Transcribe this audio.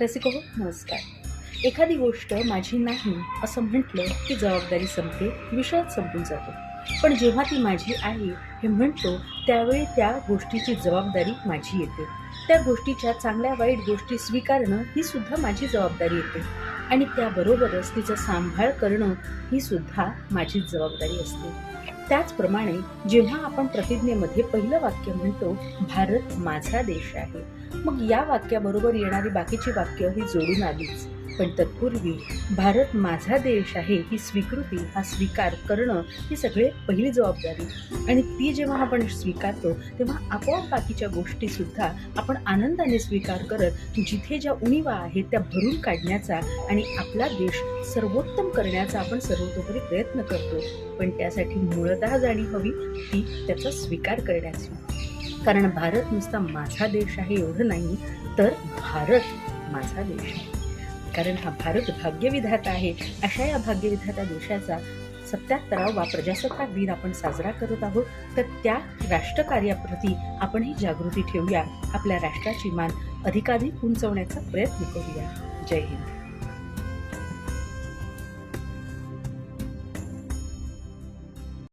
रसिको हो, नमस्कार. एखादी गोष्ट माझी नाही असं म्हटलं की जबाबदारी संपते, विषयच संपून जातो. पण जेव्हा ती माझी आहे हे म्हणतो त्यावेळी त्या गोष्टीची जबाबदारी माझी येते. त्या गोष्टीच्या चांगल्या वाईट गोष्टी स्वीकारणं ही सुद्धा माझी जबाबदारी येते आणि त्याबरोबरच तिचा सांभाळ करणं ही सुद्धा माझीच जबाबदारी असते. त्याचप्रमाणे जेव्हा आपण प्रतिज्ञेमध्ये पहिलं वाक्य म्हणतो, भारत माझा देश आहे, मग या वाक्याबरोबर येणारी बाकीची वाक्य ही जोडून आलीच. पण तत्पूर्वी भारत माझा देश आहे ही स्वीकृती, हा स्वीकार करणं ही सगळे पहिली जबाबदारी. आणि ती जेव्हा आपण स्वीकारतो तेव्हा आपोआप बाकीच्या गोष्टीसुद्धा आपण आनंदाने स्वीकार करत जिथे ज्या उणीवा आहेत त्या भरून काढण्याचा आणि आपला देश सर्वोत्तम करण्याचा आपण सर्वतोपरी प्रयत्न करतो. पण त्यासाठी मूळतः जाणीव हवी ती त्याचा स्वीकार करण्याची. कारण भारत नुसता माझा देश आहे एवढं नाही, तर भारत माझा देश आहे. कारण हा भारत भाग्यविधाता आहे. अशा या भाग्यविधाता देशाचा 77वा प्रजासत्ताक दिन आपण साजरा करत आहोत. तर त्या राष्ट्रकार्याप्रती आपणही जागृती ठेवूया, आपल्या राष्ट्राची मान अधिकाधिक उंचवण्याचा प्रयत्न करूया. जय हिंद.